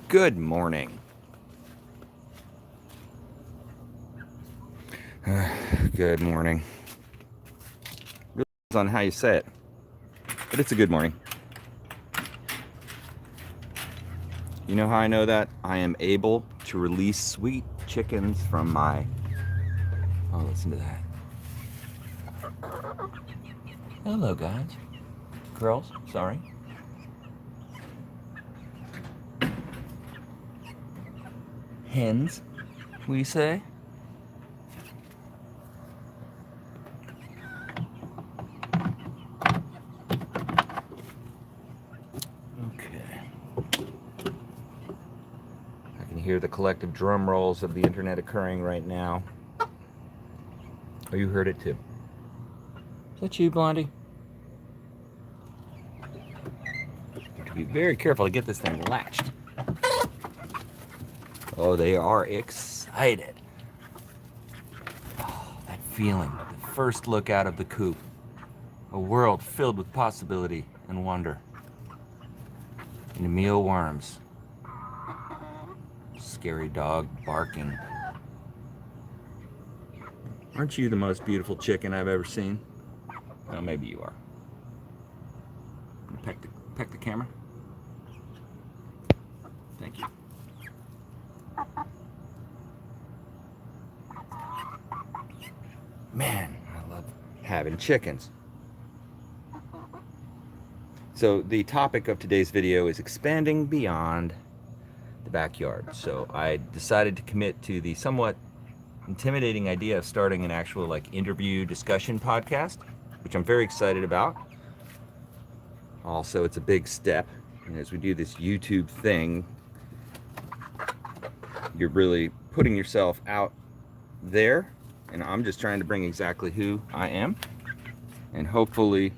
Good morning. Good morning. Really depends on how you say it, but it's a good morning. You know how I know that? I am able to release sweet chickens from my... Oh, listen to that. Hello, guys. Girls, sorry. Hens, we say. Okay. I can hear the collective drum rolls of the internet occurring right now. Oh, you heard it too. Is that you, Blondie? You have to be very careful to get this thing latched. Oh, they are excited. Oh, that feeling, the first look out of the coop. A world filled with possibility and wonder. And mealworms. Scary dog barking. Aren't you the most beautiful chicken I've ever seen? Well, maybe you are. Peck the camera. Thank you. Man, I love having chickens. So the topic of today's video is expanding beyond the backyard. So I decided to commit to the somewhat intimidating idea of starting an actual interview discussion podcast, which I'm very excited about. Also, it's a big step. And as we do this YouTube thing, you're really putting yourself out there, and I'm just trying to bring exactly who I am and hopefully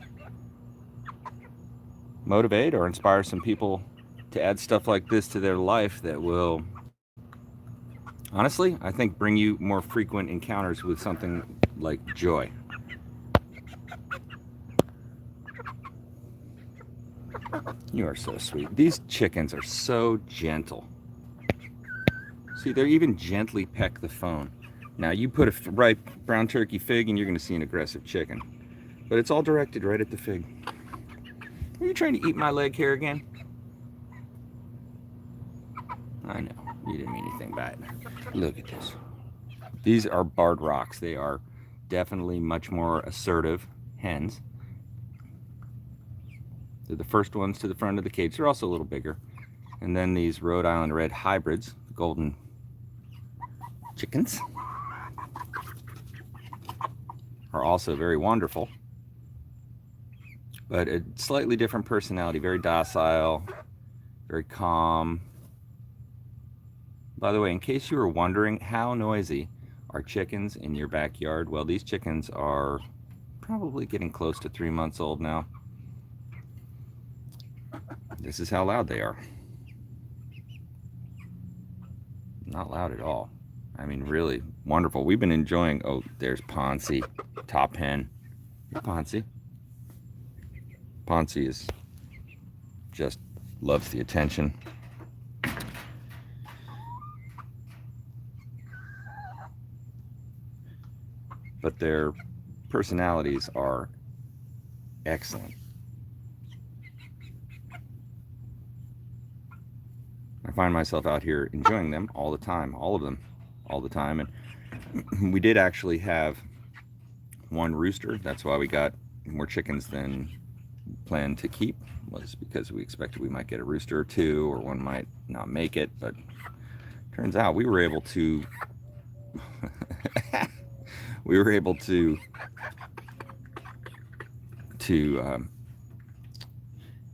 motivate or inspire some people to add stuff like this to their life that will, honestly, I think bring you more frequent encounters with something like joy. You are so sweet. These chickens are so gentle. See, they're even gently peck the phone. Now, you put a ripe brown turkey fig and you're going to see an aggressive chicken. But it's all directed right at the fig. Are you trying to eat my leg here again? I know. You didn't mean anything by it. Look at this. These are barred rocks. They are definitely much more assertive hens. They're the first ones to the front of the cage. They're also a little bigger. And then these Rhode Island red hybrids, golden chickens, are also very wonderful. But a slightly different personality, very docile, very calm. By the way, in case you were wondering how noisy are chickens in your backyard, well, these chickens are probably getting close to 3 months old now. This is how loud they are. Not loud at all. I mean, really wonderful. We've been enjoying... Oh, there's Poncy, top hen. Hey, Poncy. Poncy is just loves the attention. But their personalities are excellent. I find myself out here enjoying them all the time, all of them, all the time. And we did actually have one rooster. That's why we got more chickens than planned to keep, was because we expected we might get a rooster or two, or one might not make it. But turns out we were able to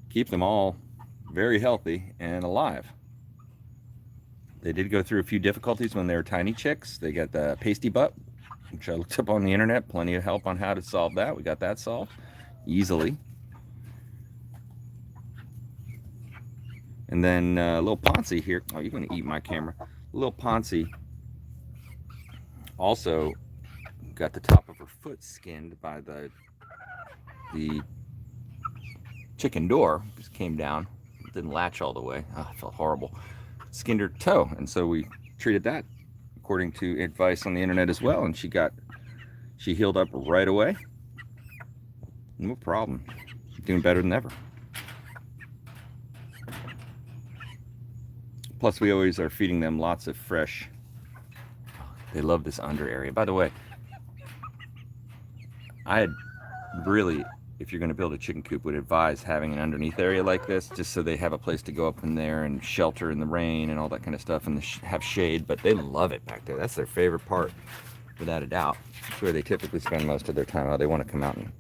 keep them all very healthy and alive. They did go through a few difficulties when they were tiny chicks. They got the pasty butt, which I looked up on the internet. Plenty of help on how to solve that. We got that solved easily. And then little Poncy here. Oh, you're going to eat my camera. Little Poncy also got the top of her foot skinned by the chicken door. Just came down. It didn't latch all the way. Oh, it felt horrible. skinned her toe, and so we treated that according to advice on the internet as well, and she healed up right away. No problem. Doing better than ever. Plus, we always are feeding them lots of fresh. They love this under area. By the way, I had really, if you're going to build a chicken coop, would advise having an underneath area like this, just so they have a place to go up in there and shelter in the rain and all that kind of stuff, and have shade. But they love it back there. That's their favorite part, without a doubt. It's where they typically spend most of their time. They want to come out in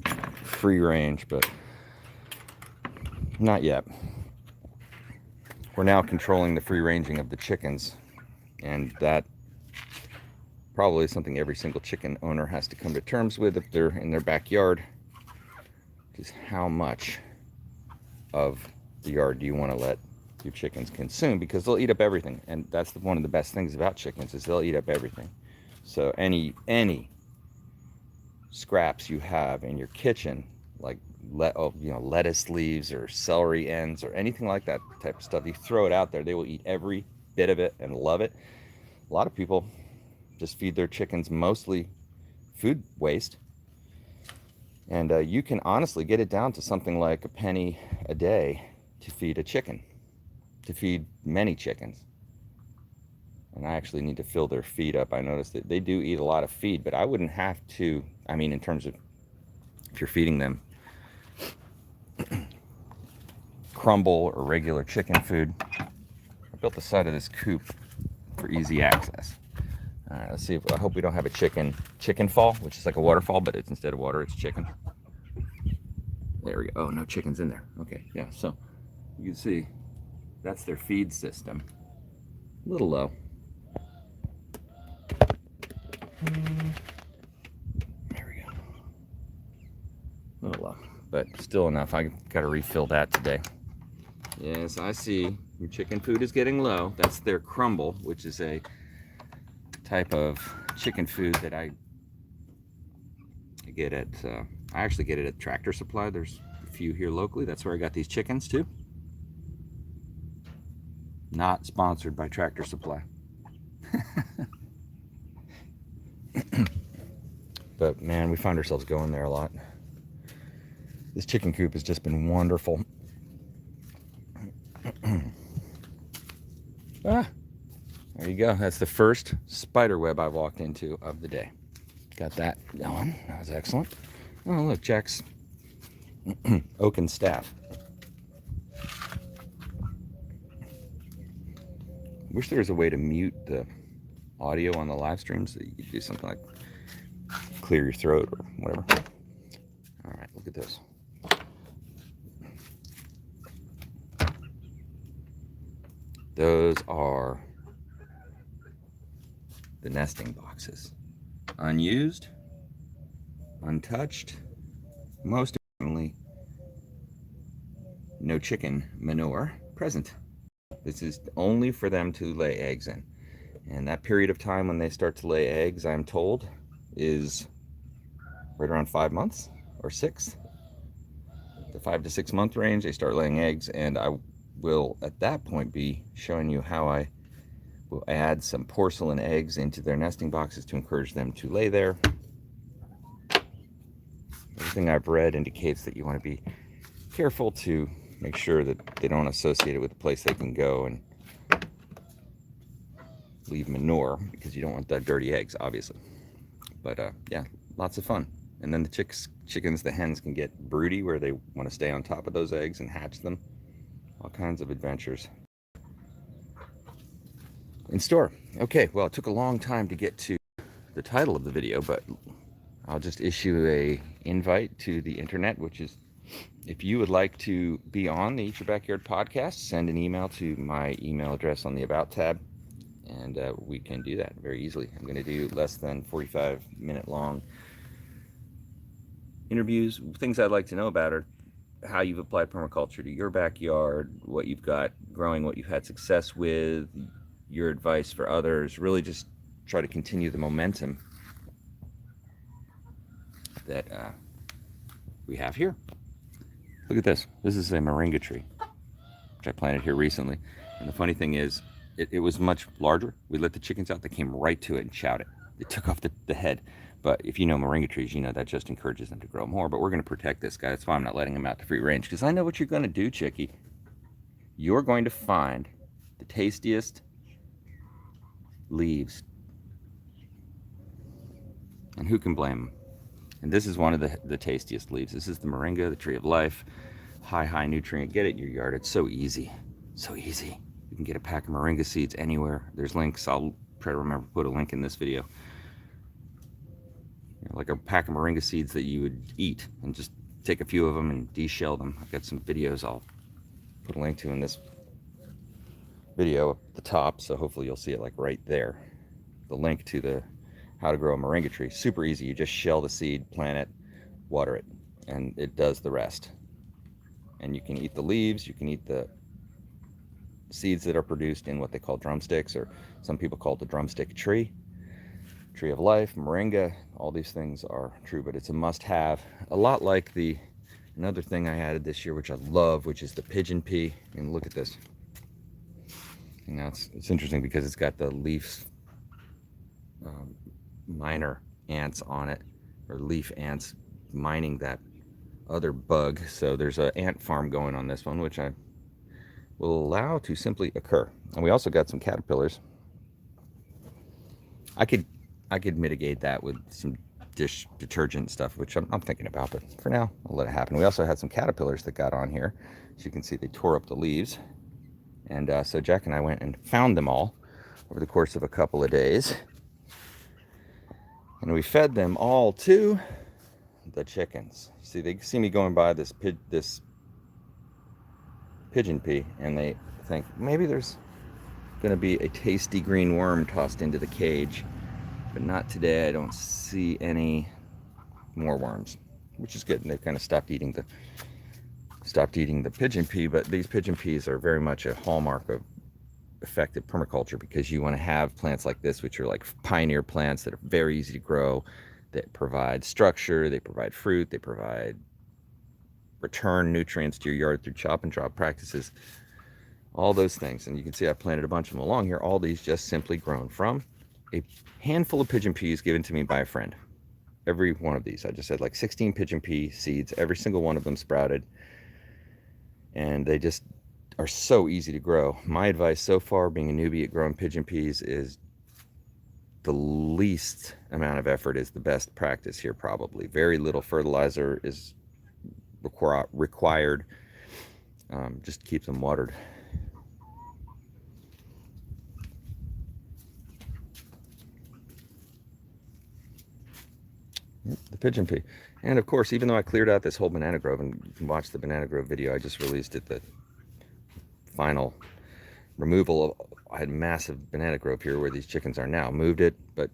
free range, but not yet. We're now controlling the free ranging of the chickens, and that probably is something every single chicken owner has to come to terms with if they're in their backyard. Is how much of the yard do you want to let your chickens consume, because they'll eat up everything, and that's one of the best things about chickens, is they'll eat up everything. So any scraps you have in your kitchen, like lettuce leaves or celery ends or anything like that type of stuff, you throw it out there, they will eat every bit of it and love it. A lot of people just feed their chickens mostly food waste, and you can honestly get it down to something like a penny a day to feed a chicken, to feed many chickens. And I actually need to fill their feed up. I noticed that they do eat a lot of feed, but I wouldn't have to. I mean, in terms of if you're feeding them crumble or regular chicken food. I built the side of this coop for easy access. All right, let's see. I hope we don't have a chicken fall, which is like a waterfall, but it's instead of water, it's chicken. There we go. Oh, no chickens in there. Okay, yeah. So you can see that's their feed system. A little low. There we go. A little low, but still enough. I got to refill that today. Yes, I see. Your chicken food is getting low. That's their crumble, which is a type of chicken food that I get at, I actually get it at Tractor Supply. There's a few here locally. That's where I got these chickens too. Not sponsored by Tractor Supply. But man, we find ourselves going there a lot. This chicken coop has just been wonderful. There you go. That's the first spider web I've walked into of the day. Got that going. That was excellent. Oh, look, Jack's oaken staff. Wish there was a way to mute the audio on the live streams, so you could do something like clear your throat or whatever. All right, look at this. Those are the nesting boxes. Unused, untouched, most importantly, no chicken manure present. This is only for them to lay eggs in. And that period of time when they start to lay eggs, I'm told, is right around 5 months or 6. The 5 to 6 month range, they start laying eggs, and I will at that point be showing you how I will add some porcelain eggs into their nesting boxes to encourage them to lay there. Everything I've read indicates that you want to be careful to make sure that they don't associate it with a place they can go and leave manure, because you don't want that dirty eggs, obviously. But yeah, lots of fun. And then the chickens, the hens, can get broody where they want to stay on top of those eggs and hatch them. All kinds of adventures in store. Okay, well, it took a long time to get to the title of the video, but I'll just issue a invite to the internet, which is, if you would like to be on the Eat Your Backyard podcast, send an email to my email address on the About tab, and we can do that very easily. I'm going to do less than 45-minute long interviews. Things I'd like to know about are how you've applied permaculture to your backyard, what you've got growing, what you've had success with, your advice for others. Really just try to continue the momentum that we have here. Look at this. This is a moringa tree, which I planted here recently. And the funny thing is, it was much larger. We let the chickens out. They came right to it and chowed it. They took off the head. But if you know moringa trees, you know that just encourages them to grow more. But we're going to protect this guy. That's why I'm not letting him out to free range, because I know what you're going to do, chickie. You're going to find the tastiest leaves. And who can blame them? And this is one of the tastiest leaves. This is the moringa, the tree of life. High nutrient. Get it in your yard. It's so easy. So easy. You can get a pack of moringa seeds anywhere. There's links. I'll try to remember to put a link in this video. You know, like a pack of moringa seeds that you would eat, and just take a few of them and de-shell them. I've got some videos I'll put a link to in this video up the top, so hopefully you'll see it like right there. The link to the how to grow a moringa tree. Super easy. You just shell the seed, plant it, water it, and it does the rest. And you can eat the leaves, you can eat the seeds that are produced in what they call drumsticks, or some people call it the drumstick tree. Tree of life, moringa, all these things are true, but it's a must-have. A lot like another thing I added this year, which I love, which is the pigeon pea. And look at this. And now it's interesting because it's got the leaf miner ants on it, or leaf ants mining that other bug. So there's an ant farm going on this one, which I will allow to simply occur. And we also got some caterpillars. I could mitigate that with some dish detergent stuff, which I'm thinking about, but for now I'll let it happen. We also had some caterpillars that got on here. As you can see, they tore up the leaves, and so Jack and I went and found them all over the course of a couple of days, and we fed them all to the chickens. See, they see me going by this pigeon pea, and they think maybe there's going to be a tasty green worm tossed into the cage, but not today. I don't see any more worms, which is good. And they've kind of stopped eating the pigeon pea, but these pigeon peas are very much a hallmark of effective permaculture, because you want to have plants like this, which are like pioneer plants that are very easy to grow, that provide structure, they provide fruit, they provide return nutrients to your yard through chop and drop practices, all those things. And you can see I planted a bunch of them along here. All these just simply grown from a handful of pigeon peas given to me by a friend. Every one of these, I just had like 16 pigeon pea seeds. Every single one of them sprouted, and they just are so easy to grow. My advice so far, being a newbie at growing pigeon peas, is the least amount of effort is the best practice here. Probably very little fertilizer is required. Just keep them watered. The pigeon pea. And of course, even though I cleared out this whole banana grove, and you can watch the banana grove video I just released at the final removal of, I had massive banana grove here where these chickens are now. Moved it, but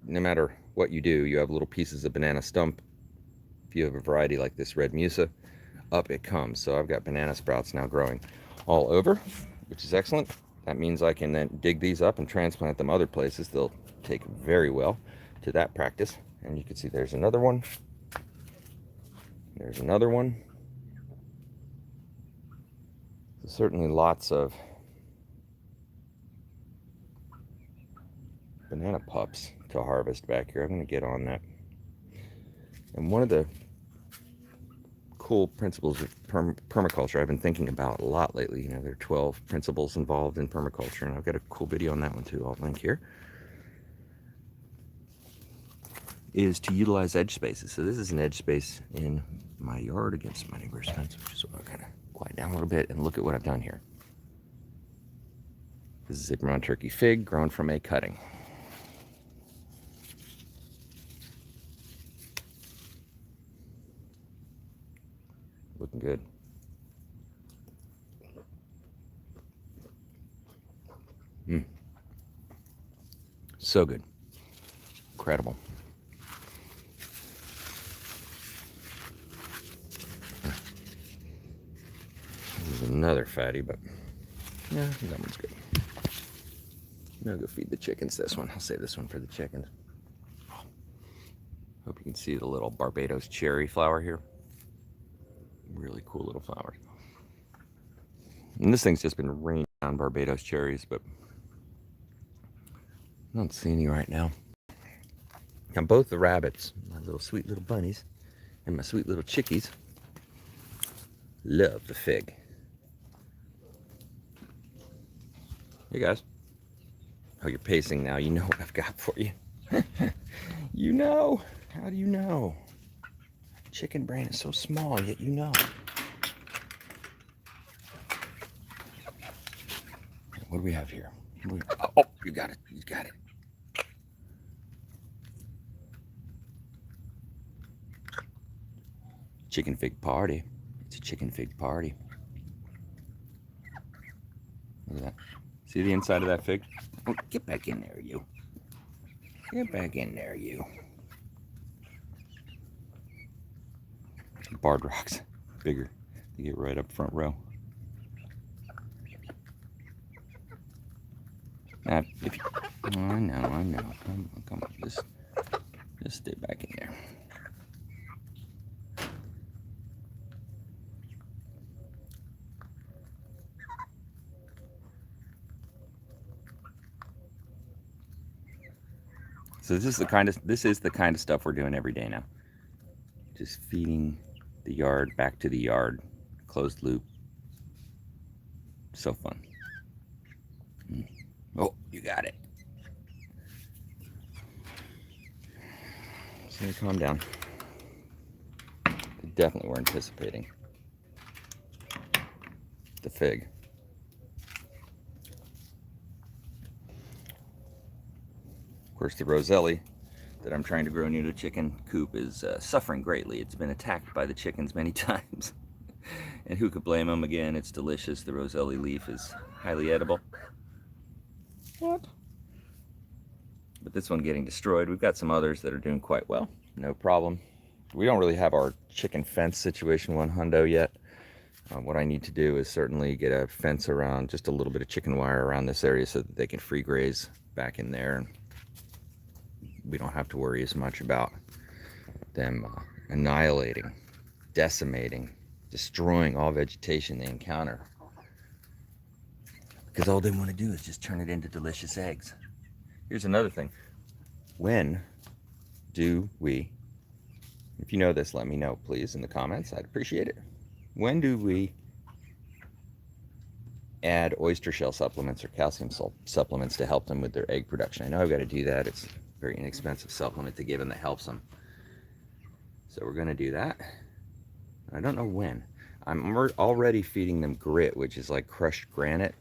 no matter what you do, you have little pieces of banana stump. If you have a variety like this red musa, up it comes. So I've got banana sprouts now growing all over, which is excellent. That means I can then dig these up and transplant them other places. They'll take very well to that practice. And you can see there's another one. There's another one. So certainly lots of banana pups to harvest back here. I'm going to get on that. And one of the cool principles of permaculture I've been thinking about a lot lately, you know, there are 12 principles involved in permaculture, and I've got a cool video on that one too. I'll link here. Is to utilize edge spaces. So this is an edge space in my yard against my neighbor's fence, which is why I'll kind of quiet down a little bit and look at what I've done here. This is a brown turkey fig grown from a cutting. Looking good. So good. Incredible. There's another fatty, but yeah, that one's good. I'm gonna go feed the chickens this one. I'll save this one for the chickens. Hope you can see the little Barbados cherry flower here. Really cool little flowers. And this thing's just been raining down Barbados cherries, but I don't see any right now. Now both the rabbits, my little sweet little bunnies, and my sweet little chickies love the fig. Hey guys. Oh, you're pacing now. You know what I've got for you. You know. How do you know? Chicken brain is so small, yet you know. What do we have here? Oh, you got it. You got it. Chicken fig party. It's a chicken fig party. Look at that. See the inside of that fig? Oh, get back in there, you. Get back in there, you. Barred rocks. Bigger. They get right up front row. Now, if you, oh, I know. Come on. Just stay back in there. So this is the kind of stuff we're doing every day now. Just feeding the yard back to the yard, closed loop. So fun. Oh, you got it. So calm down. They definitely were anticipating the fig. Of course, the Roselli that I'm trying to grow near the chicken coop is suffering greatly. It's been attacked by the chickens many times. And who could blame them? Again, it's delicious. The Roselli leaf is highly edible. What? But this one getting destroyed. We've got some others that are doing quite well. No problem. We don't really have our chicken fence situation 100 yet. What I need to do is certainly get a fence around, just a little bit of chicken wire around this area so that they can free graze back in there. And we don't have to worry as much about them annihilating, decimating, destroying all vegetation they encounter. Because all they want to do is just turn it into delicious eggs. Here's another thing. When do we, if you know this, let me know, please, in the comments. I'd appreciate it. When do we add oyster shell supplements or calcium supplements to help them with their egg production? I know I've got to do that. It's a very inexpensive supplement to give them that helps them. So we're going to do that. I don't know when. I'm already feeding them grit, which is like crushed granite.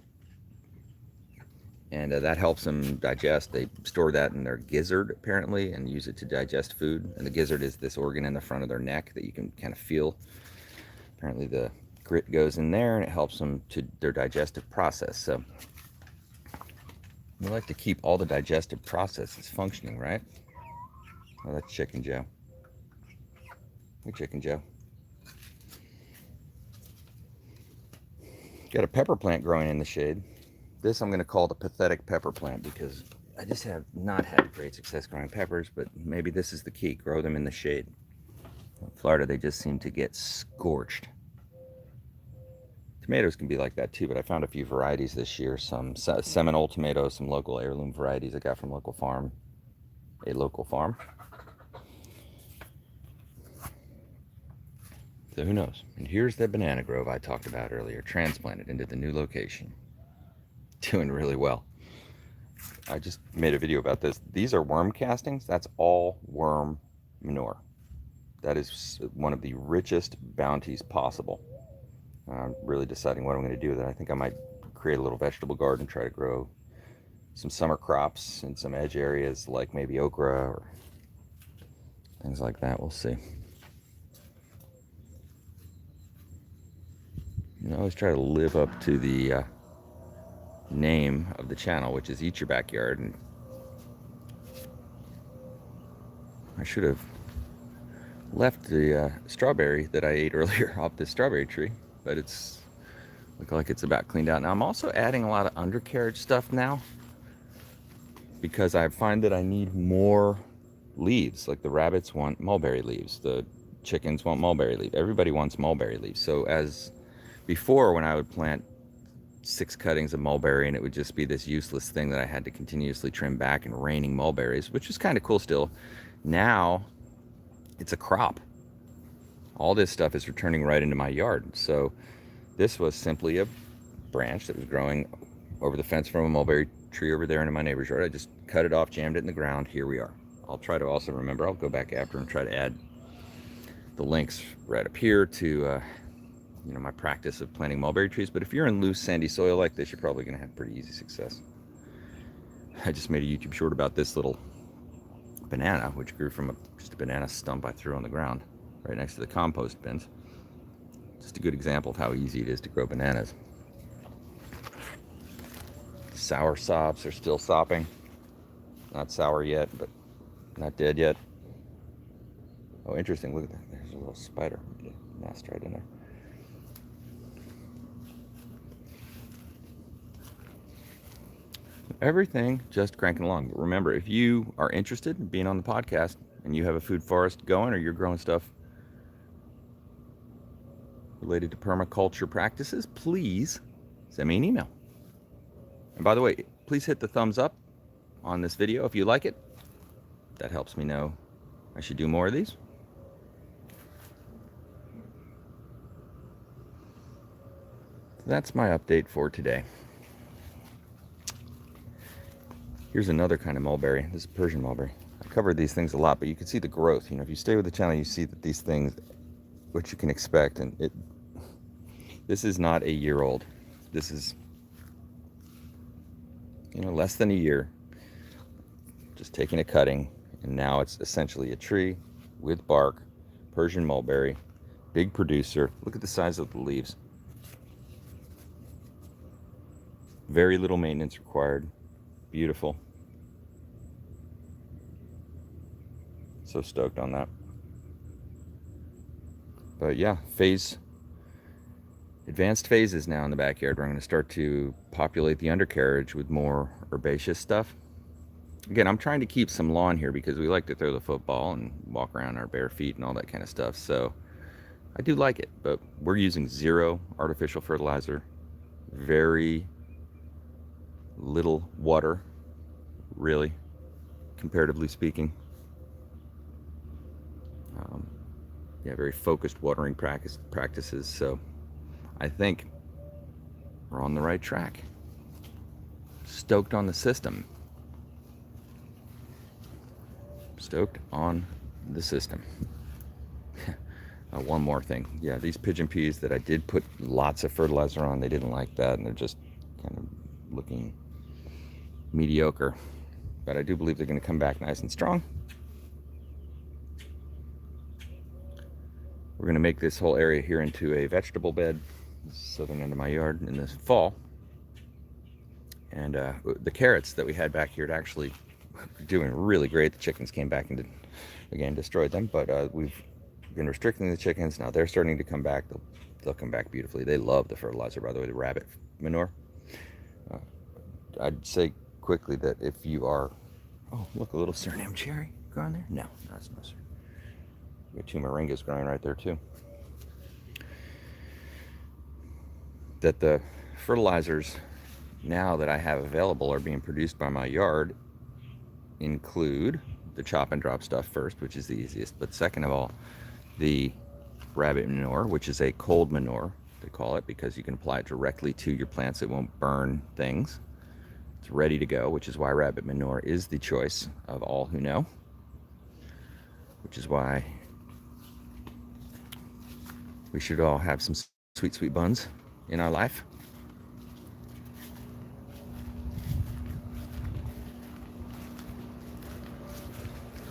And that helps them digest. They store that in their gizzard, apparently, and use it to digest food. And the gizzard is this organ in the front of their neck that you can kind of feel. Apparently the grit goes in there and it helps them to their digestive process. So we like to keep all the digestive processes functioning, right? Oh, that's Chicken Joe. Hey, Chicken Joe. Got a pepper plant growing in the shade. This I'm going to call the pathetic pepper plant because I just have not had great success growing peppers, but maybe this is the key. Grow them in the shade. In Florida, they just seem to get scorched. Tomatoes can be like that too, but I found a few varieties this year. Some Seminole tomatoes, some local heirloom varieties I got from a local farm. So who knows? And here's the banana grove I talked about earlier, transplanted into the new location. Doing really well. I just made a video about this. These are worm castings. That's all worm manure. That is one of the richest bounties possible. I'm really deciding what I'm going to do with it. I think I might create a little vegetable garden, try to grow some summer crops in some edge areas like maybe okra or things like that. We'll see. I always try to live up to the name of the channel, which is Eat Your Backyard. And I should have left the strawberry that I ate earlier off this strawberry tree, but it's look like it's about cleaned out. Now I'm also adding a lot of undercarriage stuff now because I find that I need more leaves. Like the rabbits want mulberry leaves, the chickens want mulberry leaves, everybody wants mulberry leaves. So as before, when I would plant 6 cuttings of mulberry, and it would just be this useless thing that I had to continuously trim back, and raining mulberries, which is kind of cool still. Now it's a crop. All this stuff is returning right into my yard. So this was simply a branch that was growing over the fence from a mulberry tree over there into my neighbor's yard. I just cut it off, jammed it in the ground. Here we are. I'll try to also remember, I'll go back after and try to add the links right up here to my practice of planting mulberry trees. But if you're in loose sandy soil like this, you're probably going to have pretty easy success. I just made a YouTube short about this little banana, which grew from just a banana stump I threw on the ground right next to the compost bins. Just a good example of how easy it is to grow bananas. Sour sops are still sopping. Not sour yet, but not dead yet. Oh, interesting. Look at that. There's a little spider nest right in there. Everything just cranking along. But remember, if you are interested in being on the podcast and you have a food forest going, or you're growing stuff related to permaculture practices, please send me an email. And by the way, please hit the thumbs up on this video if you like it. That helps me know I should do more of these. That's my update for today. Here's another kind of mulberry. This is Persian mulberry. I covered these things a lot, but you can see the growth. If you stay with the channel, you see that these things, what you can expect, and this is not a year old. This is, less than a year. Just taking a cutting, and now it's essentially a tree with bark, Persian mulberry, big producer. Look at the size of the leaves. Very little maintenance required. Beautiful. So stoked on that. But yeah, advanced phases now in the backyard. We're going to start to populate the undercarriage with more herbaceous stuff. Again, I'm trying to keep some lawn here because we like to throw the football and walk around our bare feet and all that kind of stuff. So I do like it, but we're using 0 artificial fertilizer, very little water, really, comparatively speaking. Very focused watering practices. So I think we're on the right track. Stoked on the system. Stoked on the system. One more thing. Yeah, these pigeon peas that I did put lots of fertilizer on, they didn't like that, and they're just kind of looking mediocre. But I do believe they're going to come back nice and strong. We're going to make this whole area here into a vegetable bed, southern end of my yard, in this fall. And the carrots that we had back here are actually doing really great. The chickens came back and again destroyed them, but we've been restricting the chickens. Now they're starting to come back. They'll come back beautifully. They love the fertilizer, by the way, the rabbit manure. I'd say quickly that if you are, oh, look, a little Suriname cherry growing there. No, that's no Suriname. We got 2 moringas growing right there too. That the fertilizers now that I have available are being produced by my yard include the chop and drop stuff first, which is the easiest, but second of all, the rabbit manure, which is a cold manure, they call it, because you can apply it directly to your plants. It won't burn things. It's ready to go, which is why rabbit manure is the choice of all who know, which is why we should all have some sweet, sweet buns in our life.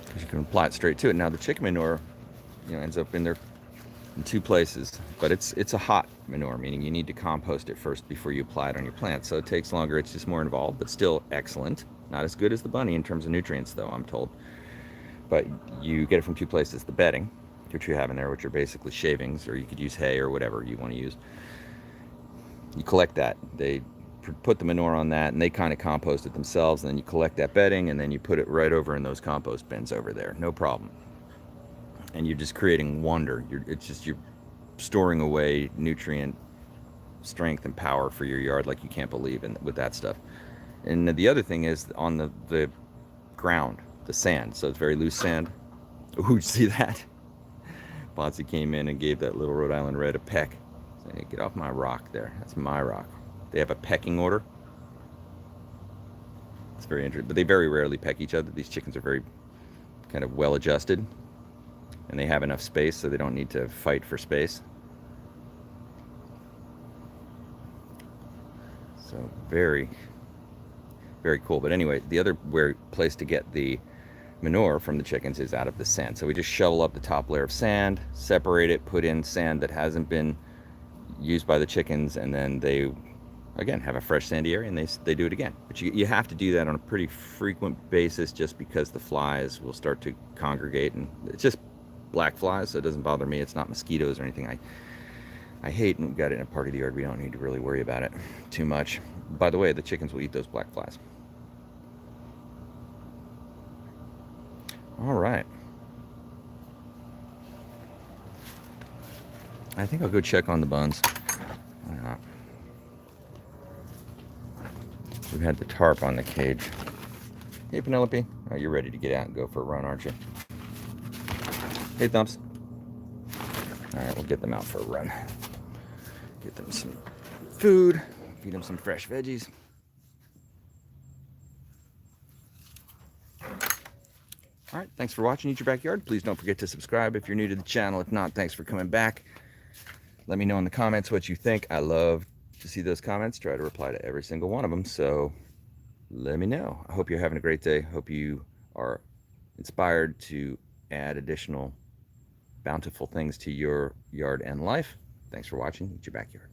Because you can apply it straight to it. Now the chicken manure, ends up in there in 2 places, but it's a hot manure, meaning you need to compost it first before you apply it on your plants. So it takes longer. It's just more involved, but still excellent. Not as good as the bunny in terms of nutrients, though, I'm told. But you get it from 2 places: the bedding, which you have in there, which are basically shavings, or you could use hay or whatever you want to use. You collect that. They put the manure on that, and they kind of compost it themselves, and then you collect that bedding, and then you put it right over in those compost bins over there. No problem. And you're just creating wonder. You're storing away nutrient strength and power for your yard like you can't believe in with that stuff. And the other thing is on the ground, the sand. So it's very loose sand. Ooh, see that? Botsy came in and gave that little Rhode Island Red a peck. So, hey, get off my rock there. That's my rock. They have a pecking order. It's very interesting, but they very rarely peck each other. These chickens are very kind of well adjusted, and they have enough space so they don't need to fight for space. So very, very cool. But anyway, the other place to get the manure from the chickens is out of the sand. So we just shovel up the top layer of sand, separate it, put in sand that hasn't been used by the chickens, and then they again have a fresh sandy area, and they do it again. But you have to do that on a pretty frequent basis, just because the flies will start to congregate, and it's just black flies, so it doesn't bother me. It's not mosquitoes or anything I hate, and we've got it in a part of the yard. We don't need to really worry about it too much. By the way, the chickens will eat those black flies. All right. I think I'll go check on the buns. Why not? We've had the tarp on the cage. Hey, Penelope. Oh, you're ready to get out and go for a run, aren't you? Hey, Thumps. All right, we'll get them out for a run. Get them some food. Feed them some fresh veggies. All right, thanks for watching Eat Your Backyard. Please don't forget to subscribe if you're new to the channel. If not, thanks for coming back. Let me know in the comments what you think. I love to see those comments. Try to reply to every single one of them. So let me know. I hope you're having a great day. Hope you are inspired to add additional bountiful things to your yard and life. Thanks for watching Eat Your Backyard.